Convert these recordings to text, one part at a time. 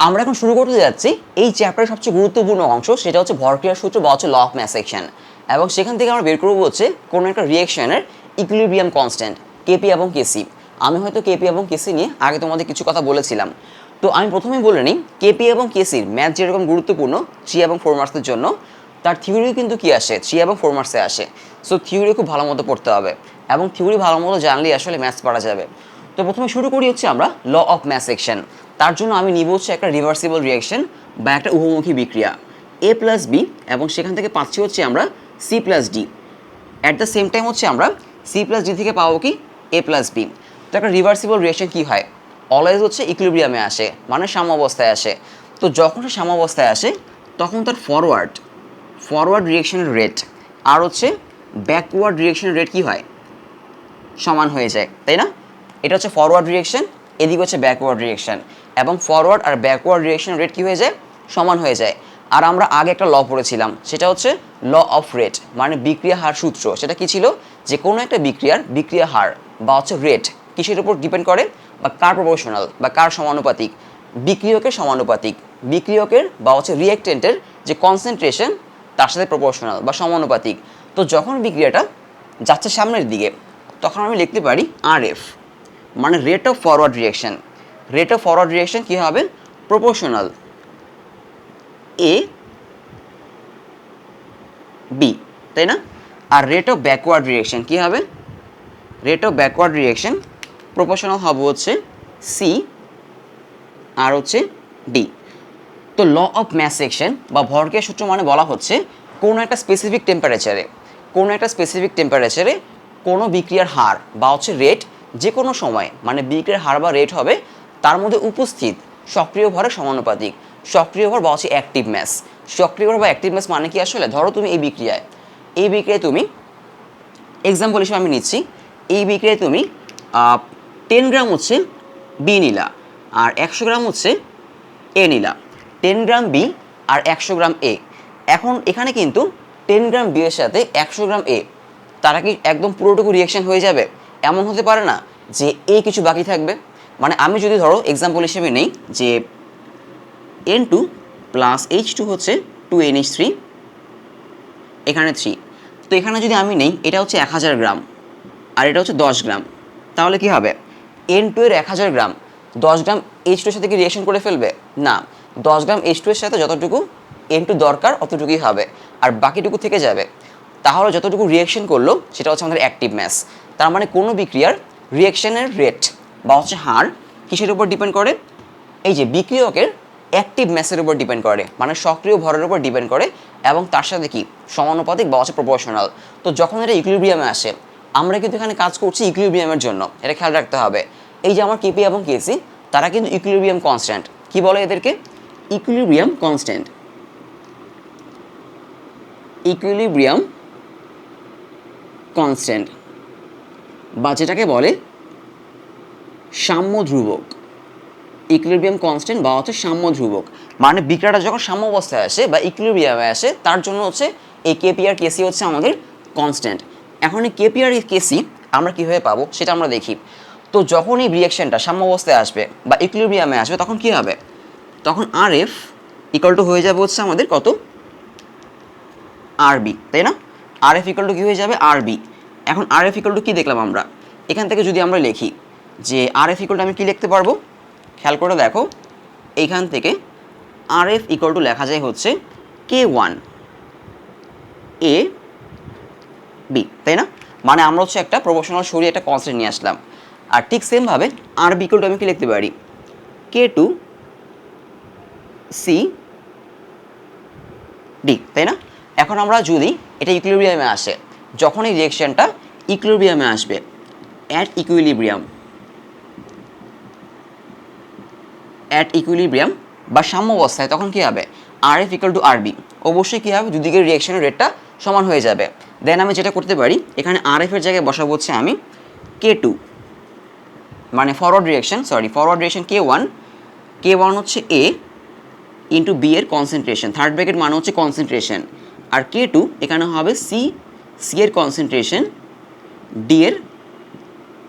আমরা এখন শুরু করতে যাচ্ছি এই চ্যাপ্টারের সবচেয়ে গুরুত্বপূর্ণ অংশ, সেটা হচ্ছে ভরক্রিয়ার সূত্র বা হচ্ছে ল অফ ম্যাস সেকশন। এবং সেখান থেকে আমরা বের করবো হচ্ছে কোনো একটা রিয়েকশনের ইকুইলিব্রিয়াম কনস্ট্যান্ট কেপি এবং কেসি। আমি হয়তো কেপি এবং কেসি নিয়ে আগে তোমাদের কিছু কথা বলেছিলাম, তো আমি প্রথমেই বলে নিই কেপি এবং কেসির ম্যাথ যেরকম গুরুত্বপূর্ণ 3 এবং 4 মার্কসের জন্য, তার থিওরিও কিন্তু কি আসে 3 এবং 4 মার্কসে আসে। সো থিওরি খুব ভালো মতো পড়তে হবে এবং থিওরি ভালো মতো জানলেই আসলে ম্যাথস পড়া যাবে। তো প্রথমে শুরু করি হচ্ছে আমরা ল অফ ম্যাস সেকশন। তার জন্য আমি নিব হচ্ছে একটা রিভার্সিবল রিয়াকশন বা একটা উভমুখী বিক্রিয়া এ প্লাস বি, এবং সেখান থেকে পাচ্ছি হচ্ছে আমরা C plus D. At the same time হচ্ছে আমরা সি প্লাস ডি থেকে পাবো কি এ প্লাস বি। তো একটা রিভার্সিবল রিয়াকশন কী হয়, অলওয়েজ হচ্ছে ইকুইলিব্রিয়ামে আসে, মানে সাম্যাবস্থায় আসে। তো যখন সে সাম্যাবস্থায় আসে তখন তার ফরওয়ার্ড রিয়াকশনের রেট আর হচ্ছে ব্যাকওয়ার্ড রিয়াকশনের রেট কী হয়, সমান হয়ে যায়, তাই না? এটা হচ্ছে ফরওয়ার্ড রিয়াকশন, এদিকে হচ্ছে ব্যাকওয়ার্ড রিয়াকশন, এবং ফরওয়ার্ড আর ব্যাকওয়ার্ড রিয়াকশনের রেট কী হয়ে যায়, সমান হয়ে যায়। আর আমরা আগে একটা ল পড়েছিলাম, সেটা হচ্ছে ল অফ রেট, মানে বিক্রিয়া হার সূত্র। সেটা কি ছিল, যে কোনো একটা বিক্রিয়া হার বা হচ্ছে রেট কিসের উপর ডিপেন্ড করে, বা কার প্রপোর্শনাল বা কার সমানুপাতিক, বিক্রিয়কের সমানুপাতিক, বিক্রিয়কের বা হচ্ছে রিয়েক্টেন্টের যে কনসেন্ট্রেশন তার সাথে প্রপোর্শনাল বা সমানুপাতিক। তো যখন বিক্রিয়াটা যাচ্ছে সামনের দিকে তখন আমি লিখতে পারি আর এফ, মানে rate of forward reaction. Rate of forward reaction কী হবে, প্রপোর্শনাল এ বি, তাই না? আর রেট অফ ব্যাকওয়ার্ড রিয়াকশন কী হবে, rate of backward reaction proportional হবে হচ্ছে সি আর হচ্ছে ডি। তো ল অফ ম্যাস সেকশন বা ভরক্রিয়া সূত্র মানে বলা হচ্ছে কোনো একটা স্পেসিফিক টেম্পারেচারে কোনো বিক্রিয়ার হার বা হচ্ছে রেট যে কোনো সময়, মানে বিক্রিয়ার হার বা রেট হবে তার মধ্যে উপস্থিত সক্রিয় ভরের সমানুপাতিক। সক্রিয় ভর বা হচ্ছে অ্যাক্টিভ ম্যাস। সক্রিয় ভর বা অ্যাক্টিভ ম্যাস মানে কি, আসলে ধরো তুমি এই বিক্রিয়ায় তুমি এক্সাম্পল হিসেবে আমি নিচ্ছি, এই বিক্রিয়ায় তুমি 10 গ্রাম হচ্ছে বি নিলা আর 100 গ্রাম হচ্ছে এ নিলা। 10 গ্রাম বি আর 100 গ্রাম এ। এখন এখানে কিন্তু 10 গ্রাম বি এর সাথে 100 গ্রাম এ, তারা কি একদম পুরোটুকু রিয়াকশন হয়ে যাবে? এমন হতে পারে না যে এ কিছু বাকি থাকবে। মানে আমি যদি ধরো এক্সাম্পল হিসেবে নেই যে N2 প্লাস H2 হচ্ছে 2NH3, এখানে 3। তো এখানে যদি আমি নেই এটা হচ্ছে 1000 গ্রাম আর এটা হচ্ছে 10 গ্রাম, তাহলে কি হবে, N2 এর 1000 গ্রাম 10 গ্রাম H2 এর সাথে কি রিয়াকশন করে ফেলবে? না, 10 গ্রাম H2 এর সাথে যতটুকু N2 দরকার অতটুকুই হবে, আর বাকিটুকু থেকে যাবে। তাহলে যতটুকু রিয়াকশন করলো সেটা হচ্ছে আমাদের অ্যাক্টিভ ম্যাস। তার মানে কোনো বিক্রিয়ার রিয়াকশনের রেট বা হচ্ছে হার কিসের উপর ডিপেন্ড করে, এই যে বিক্রিয়কের অ্যাক্টিভ ম্যাসের উপর ডিপেন্ড করে, মানে সক্রিয় ভরের উপর ডিপেন্ড করে, এবং তার সাথে কি সমানুপাতিক বা হচ্ছে প্রপোর্শনাল। তো যখন এটা ইকুইলিব্রিয়ামে আসে, আমরা কিন্তু এখানে কাজ করছি ইকুইলিব্রিয়ামের জন্য, এটা খেয়াল রাখতে হবে। এই যে আমার কেপি এবং কেসি, তারা কিন্তু ইকুইলিব্রিয়াম কনস্ট্যান্ট। কি বলে এদেরকে, ইকুইলিব্রিয়াম কনস্ট্যান্ট। ইকুইলিব্রিয়াম কনস্ট্যান্ট বা যেটাকে বলে সাম্য ধ্রুবক। ইকুইলিব্রিয়াম কনস্ট্যান্ট বা হচ্ছে সাম্য ধ্রুবক, মানে বিক্রিয়াটা যখন সাম্য অবস্থায় আসে বা ইকুইলিব্রিয়ামে আসে তার জন্য হচ্ছে এই কেপি আর কেসি হচ্ছে আমাদের কনস্ট্যান্ট। এখন এই কেপি আর কেসি আমরা কীভাবে পাবো সেটা আমরা দেখি। তো যখন এই রিয়াকশনটা সাম্য অবস্থায় আসবে বা ইকুইলিব্রিয়ামে আসবে তখন কী হবে, তখন আর এফ ইকুয়াল টু হয়ে যাবে হচ্ছে আমাদের কত, আর বি, তাই না? আর এফ ইকুয়াল টু কী হয়ে যাবে, আর বি। এখন আর এফ ইকুয়াল টু কী দেখলাম আমরা, এখান থেকে যদি আমরা লিখি যে আর এফ ইকুয়াল টু আমি কী লিখতে পারবো, খেয়াল করে দেখো, এইখান থেকে আর এফ ইকুয়াল টু লেখা যায় হচ্ছে K1 এ বি, তাই না? মানে আমরা হচ্ছে একটা প্রপোর্শনাল সরিয়ে একটা কনস্ট্যান্ট নিয়ে আসলাম। আর ঠিক সেমভাবে আর বি ইকুয়াল টু আমি কি লিখতে পারি, K2 সি ডি, তাই না? এখন আমরা যদি এটা ইকুইলিব্রিয়ামে আসে, যখন এই রিয়েকশনটা ইকুইলিব্রিয়ামে আসবে, অ্যাট ইকুইলিব্রিয়াম বা সাম্য অবস্থায়, তখন কী হবে, R F equal to R B. অবশ্যই কী হবে, দুদিকের রিয়েকশনের রেটটা সমান হয়ে যাবে। দেন আমি যেটা করতে পারি, এখানে আর এফের জায়গায় বসাবো হচ্ছে আমি K2, মানে ফরওয়ার্ড রিয়েকশন K1 হচ্ছে এ ইন্টু বি এর কনসেন্ট্রেশন, থার্ড ব্র্যাকেট মানে হচ্ছে কনসেন্ট্রেশন, আর K2 এখানে হবে সি এর কনসেন্ট্রেশন, ডি এর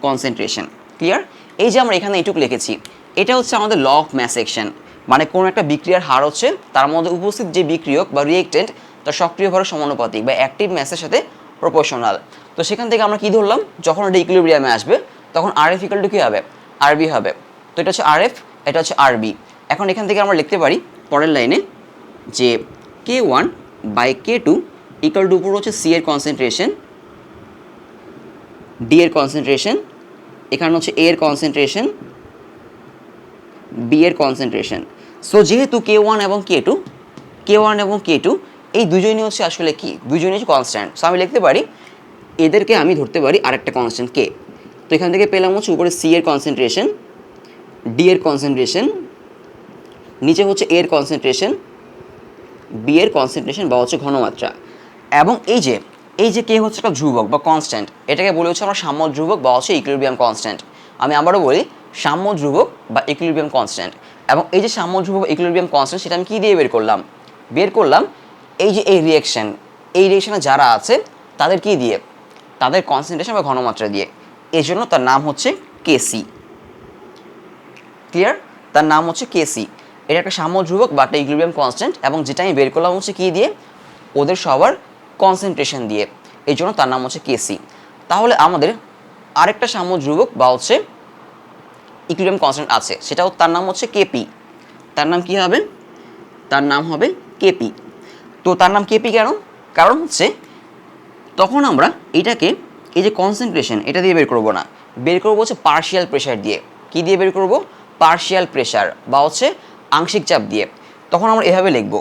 কনসেন্ট্রেশন। ক্লিয়ার? এই যে আমরা এখানে এইটুকু লিখেছি, এটা হচ্ছে আমাদের ল অফ ম্যাস সেকশন। মানে কোনো একটা বিক্রিয়ার হার হচ্ছে তার মধ্যে উপস্থিত যে বিক্রিয়ক বা রিয়েক্টেন্ট তার সক্রিয় ভরের সমানুপাতিক বা অ্যাক্টিভ ম্যাসের সাথে প্রপোর্শনাল। তো সেখান থেকে আমরা কি ধরলাম, যখন এটা ইকুইলিব্রিয়ামে আসবে তখন RF ইকুয়াল টু কী হবে, RB হবে। তো এটা হচ্ছে RF, এটা হচ্ছে RB। এখন এখান থেকে আমরা লিখতে পারি পরের লাইনে যে K1/K2 ইকুয়াল টু উপর হচ্ছে C এর কনসেন্ট্রেশন, D এর কনসেন্ট্রেশন, এখানে হচ্ছে A এর কনসেন্ট্রেশন, B এর কনসেন্ট্রেশন। সো যেহেতু K1 এবং K2 এই দুজনই হচ্ছে আসলে কি, দুজনই হচ্ছে কনস্ট্যান্ট। সো আমি লিখতে পারি এদেরকে আমি ধরতে পারি আরেকটা কনস্ট্যান্ট K। তো এখান থেকে পেলাম হচ্ছে উপরে C এর কনসেন্ট্রেশন, D এর কনসেন্ট্রেশন, নিচে হচ্ছে A এর কনসেন্ট্রেশন, B এর কনসেন্ট্রেশন বা হচ্ছে ঘনমাত্রা। এবং এই যে K হচ্ছে একটা ধ্রুবক বা কনস্ট্যান্ট, এটাকে বলে হচ্ছে আমরা সাম্য ধ্রুবক বা হচ্ছে ইকুইলিব্রিয়াম কনস্ট্যান্ট। আমি আবারও বলি সাম্য ধ্রুবক বা ইকুইলিব্রিয়াম কনস্ট্যান্ট। এবং এই যে সাম্য ধ্রুবক বা ইকুইলিব্রিয়াম কনস্ট্যান্ট সেটা আমি কী দিয়ে বের করলাম এই যে এই রিয়েকশানে যারা আছে তাদের কি দিয়ে, তাদের কনসেন্ট্রেশন বা ঘনমাত্রা দিয়ে। এই জন্য তার নাম হচ্ছে Kc। ক্লিয়ার? তার নাম হচ্ছে Kc। এটা একটা সাম্য ধ্রুবক বা একটা ইকুইলিব্রিয়াম কনস্ট্যান্ট এবং যেটা আমি বের করলাম হচ্ছে কী দিয়ে, ওদের সবার কনসেন্ট্রেশন দিয়ে। এই জন্য তার নাম হচ্ছে Kc। তাহলে আমাদের আরেকটা সাম্য ধ্রুবক বা হচ্ছে ইকুইলিব্রিয়াম কনস্ট্যান্ট আছে, সেটাও তার নাম হচ্ছে Kp। তার নাম কি হবে? তার নাম হবে Kp। তো তার নাম Kp কেন? কারণ হচ্ছে তখন আমরা এটাকে এই যে কনসেন্ট্রেশন এটা দিয়ে বের করবো না, বের করবো হচ্ছে পার্শিয়াল প্রেশার দিয়ে। কি দিয়ে বের করবো? পার্শিয়াল প্রেশার বা হচ্ছে আংশিক চাপ দিয়ে। তখন আমরা এভাবে লিখব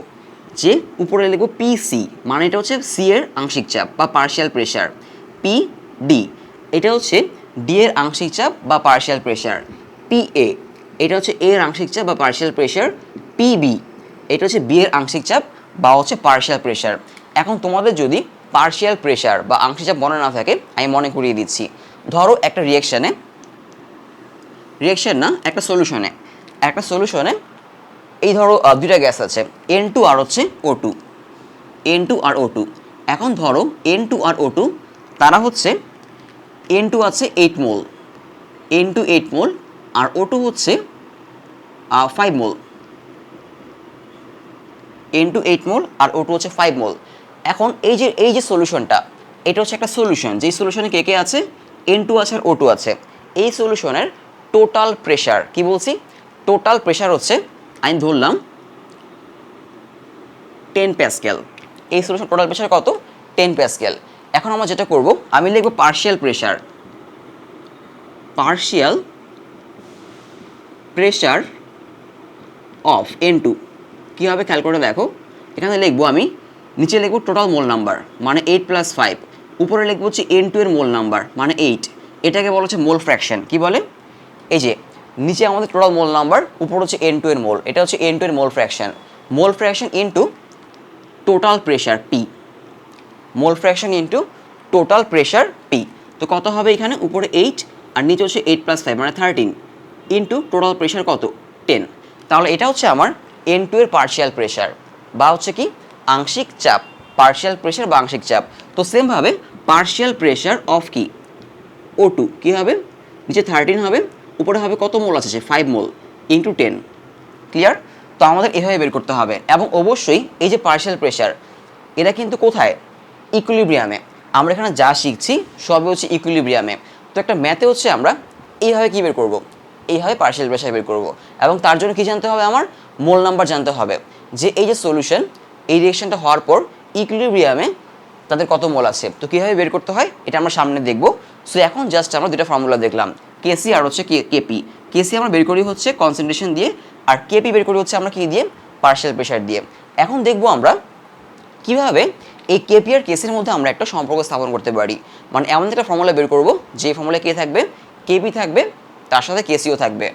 যে উপরে লিখব PC, মানে এটা হচ্ছে C এর আংশিক চাপ বা পার্শিয়াল প্রেশার, PD এটা হচ্ছে D এর আংশিক চাপ বা পার্শিয়াল প্রেশার, PA এটা হচ্ছে A এর আংশিক চাপ বা পার্শিয়াল প্রেশার, PB এটা হচ্ছে B এর আংশিক চাপ বা হচ্ছে পার্শিয়াল প্রেশার। এখন তোমাদের যদি পার্শিয়াল প্রেশার বা আংশিক চাপ মনে না থাকে আমি মনে করিয়ে দিচ্ছি। ধরো একটা একটা সলিউশনে এই ধরো দুইটা গ্যাস আছে N2 আর হচ্ছে O2। এখন ধরো N2 আর O2 তারা হচ্ছে N2 আছে 8 মোল, N2 8 মোল আর O2 হচ্ছে 5 মোল। N2 8 মোল আর O2 হচ্ছে 5 মোল। এখন এই যে সলিউশনটা, এটা হচ্ছে একটা সলিউশন, যেই সলিউশনে কে আছে, N2 আছে আর O2 আছে। এই সলিউশনের টোটাল প্রেশার, কি বলছি, টোটাল প্রেশার হচ্ছে আমি ধরলাম 10 প্যাসকেল। এই সলিউশন টোটাল প্রেশার কত? 10 প্যাসকেল। এখন আমরা যেটা করব, আমি লিখব পার্শিয়াল প্রেশার অফ N2। কী হবে খেয়াল করে দেখো, এখানে লিখবো আমি, নিচে লিখবো টোটাল মোল নাম্বার মানে 8 + 5, উপরে লিখবো হচ্ছে N2 এর মোল নাম্বার মানে 8। এটাকে বলা হচ্ছে মোল ফ্র্যাকশন। কি বলে? এই যে নিচে আমাদের টোটাল মোল নাম্বার, উপর হচ্ছে N2 এর মোল, এটা হচ্ছে N2 এর মোল fraction into total pressure P, মোল fraction into total pressure P। তো কত হবে এখানে, উপরে 8 আর নিচে হচ্ছে 8 + 5 মানে 13 ইনটু টোটাল প্রেশার কত, 10। তাহলে এটা হচ্ছে আমার N2 এর পার্শিয়াল প্রেশার বা হচ্ছে কি আংশিক চাপ, পার্শিয়াল প্রেশার বা আংশিক চাপ। তো সেমভাবে পার্শিয়াল প্রেশার অফ কি O2 কী হবে, নিচে 13 হবে, উপরে হবে কত মোল আছে, 5 মোল ইন্টু 10। ক্লিয়ার? তো আমাদের এভাবে বের করতে হবে। এবং অবশ্যই এই যে পার্শিয়াল প্রেশার, এরা কিন্তু কোথায়, ইকুইলিব্রিয়ামে। আমরা এখানে যা শিখছি সবই হচ্ছে ইকুইলিব্রিয়ামে। তো একটা ম্যাথে হচ্ছে আমরা এইভাবে কী বের করব, এইভাবে পার্শিয়াল প্রেশার বের করব। এবং তার জন্য কী জানতে হবে, আমার মোল নাম্বার জানতে হবে, যে এই যে সলিউশন, এই রিয়েকশনটা হওয়ার পর ইকুইলিব্রিয়ামে তাদের কত মোল আছে। তো কীভাবে বের করতে হয় এটা আমরা সামনে দেখব। সো এখন জাস্ট আমরা দুটো ফর্মুলা দেখলাম, Kc আর হচ্ছে কেপি। Kc আমরা বের করি হচ্ছে কনসেন্ট্রেশন দিয়ে, আর কেপি বের করি হচ্ছে আমরা কী দিয়ে, পার্শিয়াল প্রেশার দিয়ে। এখন দেখব আমরা কিভাবে এই কেপি আর কেসির মধ্যে আমরা একটা সম্পর্ক স্থাপন করতে পারি। মানে এমন একটা ফর্মুলা বের করব যে ফর্মুলা কে থাকবে, কেপি থাকবে, তার সাথে কেসিও থাকবে।